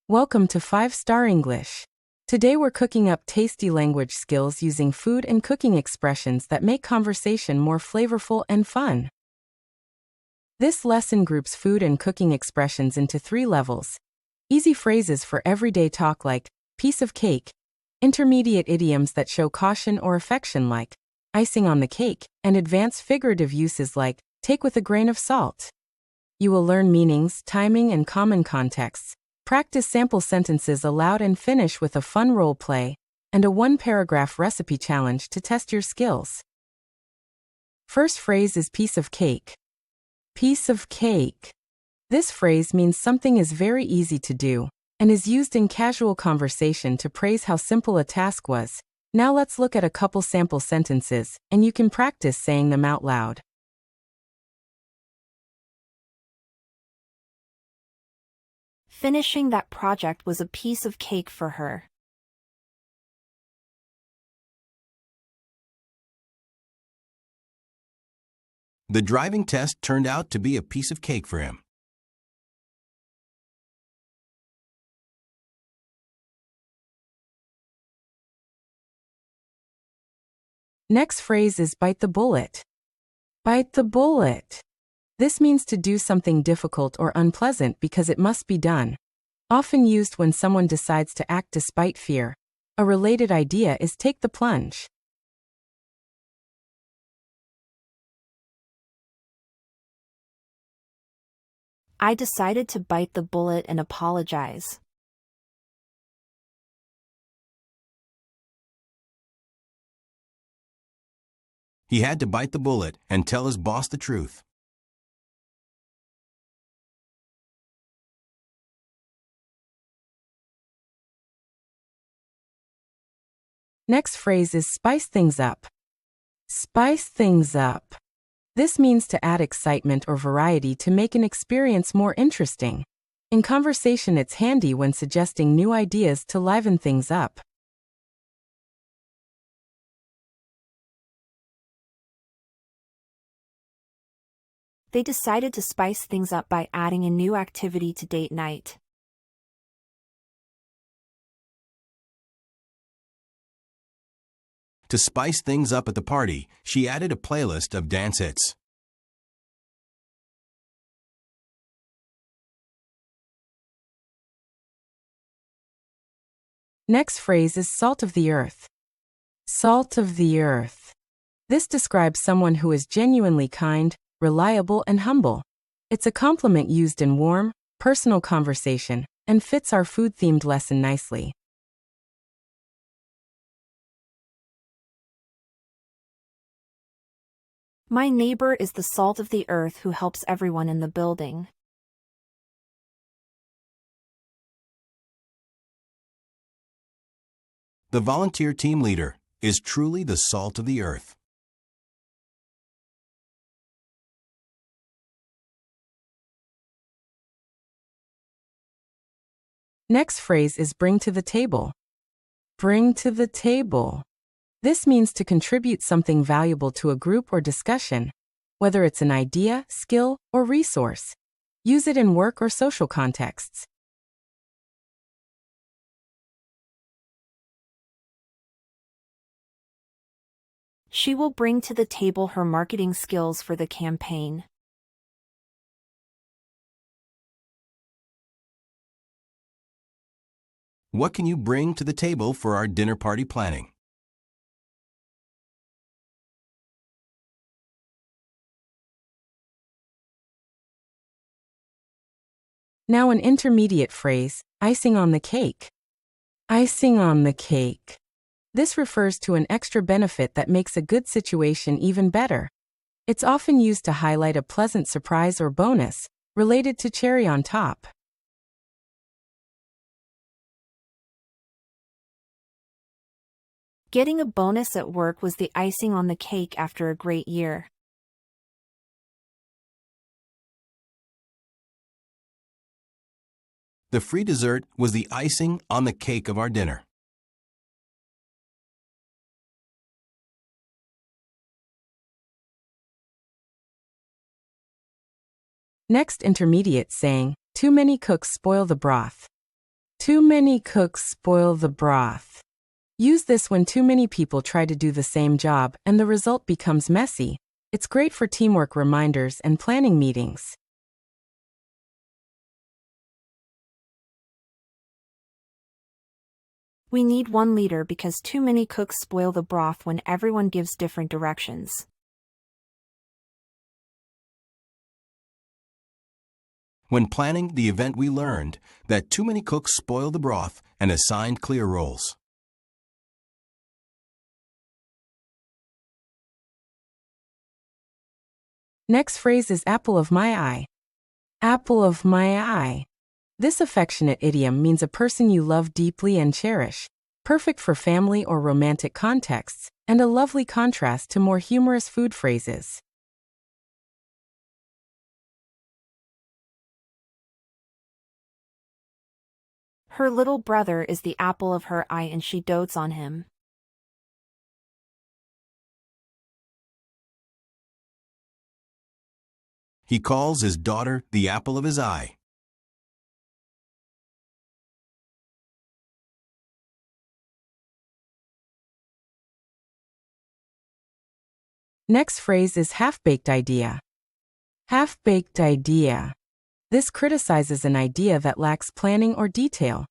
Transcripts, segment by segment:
Welcome to 5-Star English. Today we're cooking up tasty language skills using food and cooking expressions that make conversation more flavorful and fun. This lesson groups food and cooking expressions into 3 levels. Easy phrases for everyday talk like, piece of cake. Intermediate idioms that show caution or affection like, icing on the cake. And advanced figurative uses like, take with a grain of salt. You will learn meanings, timing, and common contexts. Practice sample sentences aloud and finish with a fun role play and a 1-paragraph recipe challenge to test your skills. First phrase is piece of cake. Piece of cake. This phrase means something is very easy to do and is used in casual conversation to praise how simple a task was. Now let's look at a couple sample sentences, and you can practice saying them out loud. Finishing that project was a piece of cake for her. The driving test turned out to be a piece of cake for him. Next phrase is bite the bullet. Bite the bullet. This means to do something difficult or unpleasant because it must be done. Often used when someone decides to act despite fear. A related idea is take the plunge. I decided to bite the bullet and apologize. He had to bite the bullet and tell his boss the truth. Next phrase is spice things up. Spice things up. This means to add excitement or variety to make an experience more interesting. In conversation, it's handy when suggesting new ideas to liven things up. They decided to spice things up by adding a new activity to date night. To spice things up at the party, she added a playlist of dance hits. Next phrase is salt of the earth. Salt of the earth. This describes someone who is genuinely kind, reliable, and humble. It's a compliment used in warm, personal conversation and fits our food-themed lesson nicely. My neighbor is the salt of the earth who helps everyone in the building. The volunteer team leader is truly the salt of the earth. Next phrase is bring to the table. Bring to the table. This means to contribute something valuable to a group or discussion, whether it's an idea, skill, or resource. Use it in work or social contexts. She will bring to the table her marketing skills for the campaign. What can you bring to the table for our dinner party planning? Now an intermediate phrase, icing on the cake. Icing on the cake. This refers to an extra benefit that makes a good situation even better. It's often used to highlight a pleasant surprise or bonus, related to cherry on top. Getting a bonus at work was the icing on the cake after a great year. The free dessert was the icing on the cake of our dinner. Next intermediate saying, too many cooks spoil the broth. Too many cooks spoil the broth. Use this when too many people try to do the same job and the result becomes messy. It's great for teamwork reminders and planning meetings. We need 1 liter because too many cooks spoil the broth when everyone gives different directions. When planning the event, we learned that too many cooks spoil the broth and assigned clear roles. Next phrase is apple of my eye. Apple of my eye. This affectionate idiom means a person you love deeply and cherish, perfect for family or romantic contexts, and a lovely contrast to more humorous food phrases. Her little brother is the apple of her eye and she dotes on him. He calls his daughter the apple of his eye. Next phrase is half-baked idea. Half-baked idea. This criticizes an idea that lacks planning or detail.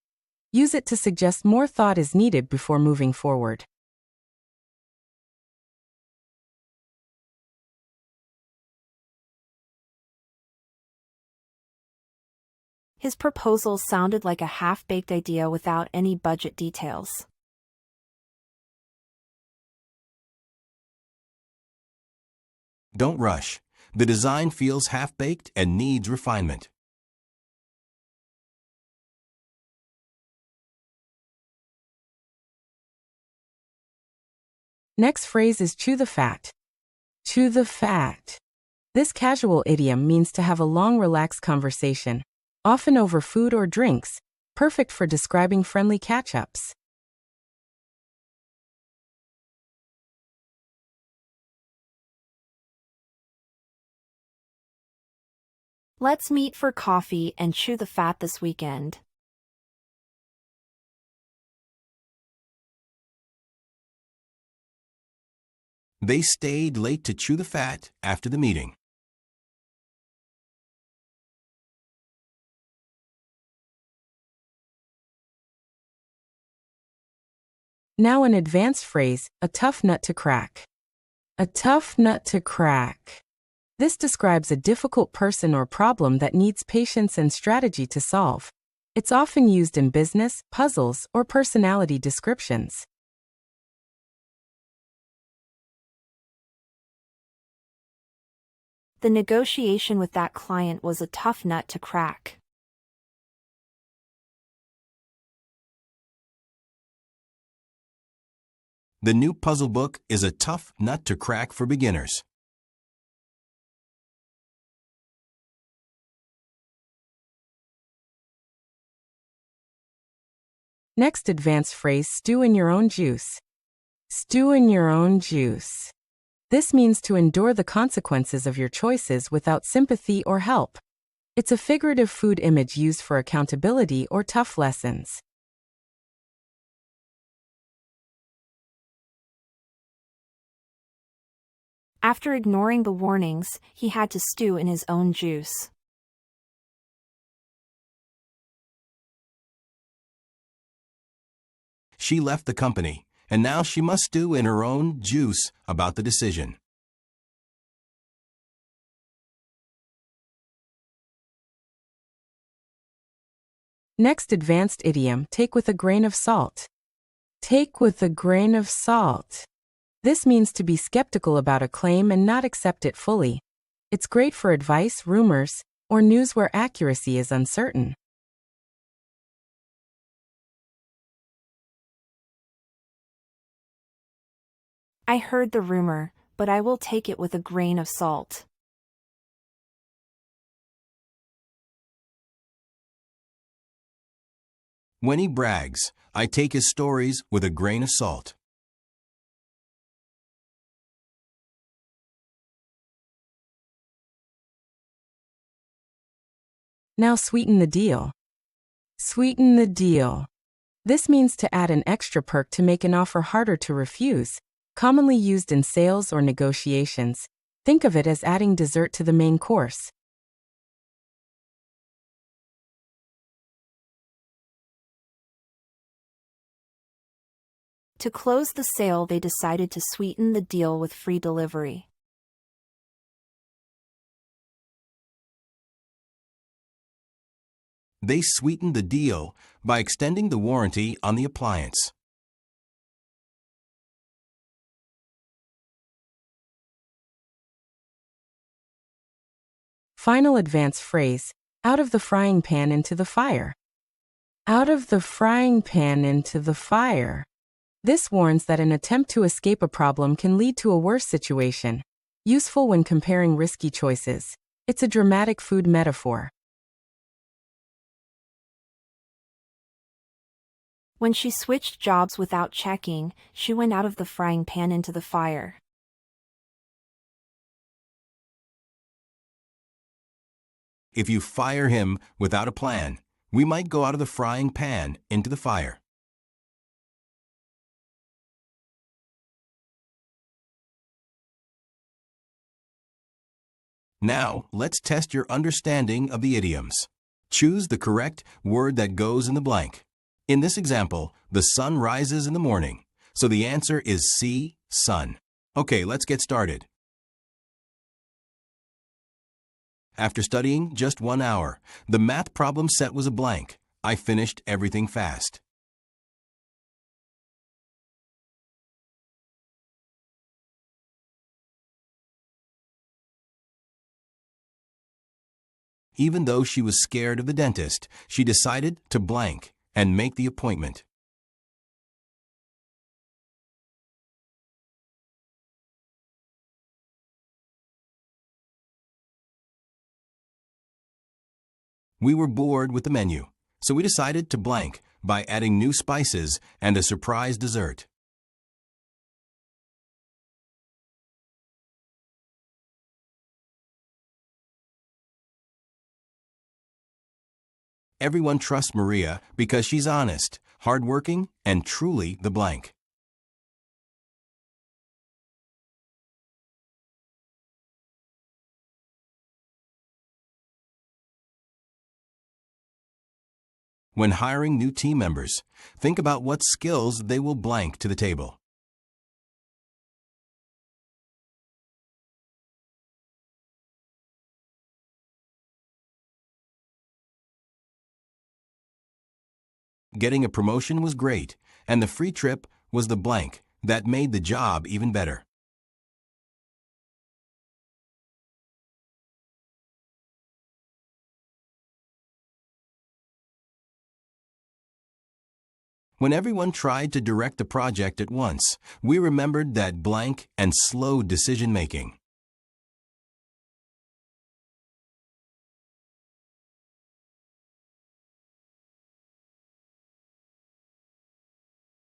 Use it to suggest more thought is needed before moving forward. His proposal sounded like a half-baked idea without any budget details. Don't rush. The design feels half-baked and needs refinement. Next phrase is chew the fat. Chew the fat. This casual idiom means to have a long, relaxed conversation, often over food or drinks, perfect for describing friendly catch-ups. Let's meet for coffee and chew the fat this weekend. They stayed late to chew the fat after the meeting. Now an advanced phrase, a tough nut to crack. A tough nut to crack. This describes a difficult person or problem that needs patience and strategy to solve. It's often used in business, puzzles, or personality descriptions. The negotiation with that client was a tough nut to crack. The new puzzle book is a tough nut to crack for beginners. Next advanced phrase, stew in your own juice. Stew in your own juice. This means to endure the consequences of your choices without sympathy or help. It's a figurative food image used for accountability or tough lessons. After ignoring the warnings, he had to stew in his own juice. She left the company, and now she must stew in her own juice about the decision. Next advanced idiom, take with a grain of salt. Take with a grain of salt. This means to be skeptical about a claim and not accept it fully. It's great for advice, rumors, or news where accuracy is uncertain. I heard the rumor, but I will take it with a grain of salt. When he brags, I take his stories with a grain of salt. Now sweeten the deal. Sweeten the deal. This means to add an extra perk to make an offer harder to refuse, commonly used in sales or negotiations. Think of it as adding dessert to the main course. To close the sale, they decided to sweeten the deal with free delivery. They sweetened the deal by extending the warranty on the appliance. Final advance phrase, out of the frying pan into the fire. Out of the frying pan into the fire. This warns that an attempt to escape a problem can lead to a worse situation. Useful when comparing risky choices. It's a dramatic food metaphor. When she switched jobs without checking, she went out of the frying pan into the fire. If you fire him without a plan, we might go out of the frying pan into the fire. Now, let's test your understanding of the idioms. Choose the correct word that goes in the blank. In this example, the sun rises in the morning, so the answer is C, sun. Okay, let's get started. After studying just 1 hour, the math problem set was a blank. I finished everything fast. Even though she was scared of the dentist, she decided to blank and make the appointment. We were bored with the menu, so we decided to blank by adding new spices and a surprise dessert. Everyone trusts Maria because she's honest, hardworking, and truly the blank. When hiring new team members, think about what skills they will blank to the table. Getting a promotion was great, and the free trip was the blank that made the job even better. When everyone tried to direct the project at once, we remembered that blank and slow decision-making.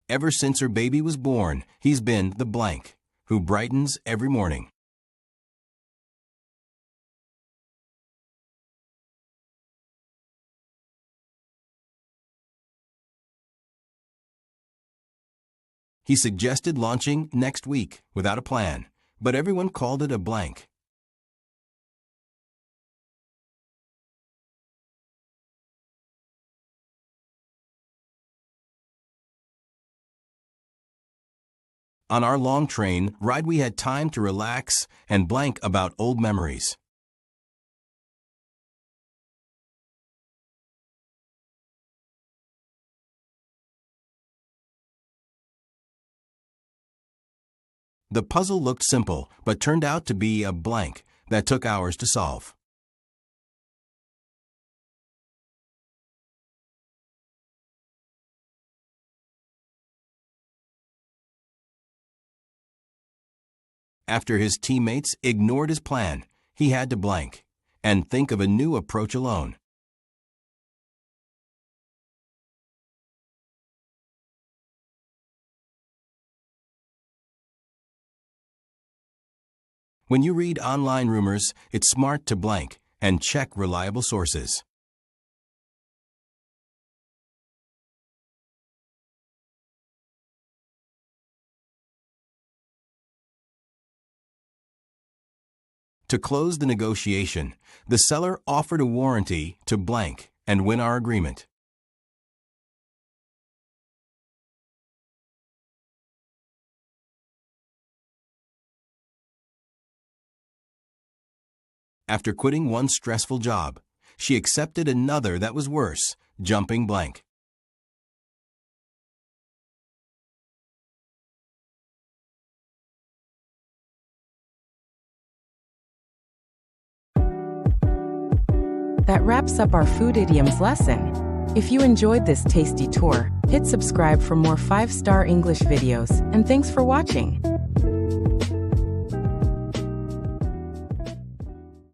Ever since her baby was born, he's been the blank, who brightens every morning. He suggested launching next week without a plan, but everyone called it a blank. On our long train ride, we had time to relax and blank about old memories. The puzzle looked simple, but turned out to be a blank that took hours to solve. After his teammates ignored his plan, he had to blank and think of a new approach alone. When you read online rumors, it's smart to blank and check reliable sources. To close the negotiation, the seller offered a warranty to blank and win our agreement. After quitting one stressful job, she accepted another that was worse, jumping blank. That wraps up our food idioms lesson. If you enjoyed this tasty tour, hit subscribe for more 5-star English videos, and thanks for watching.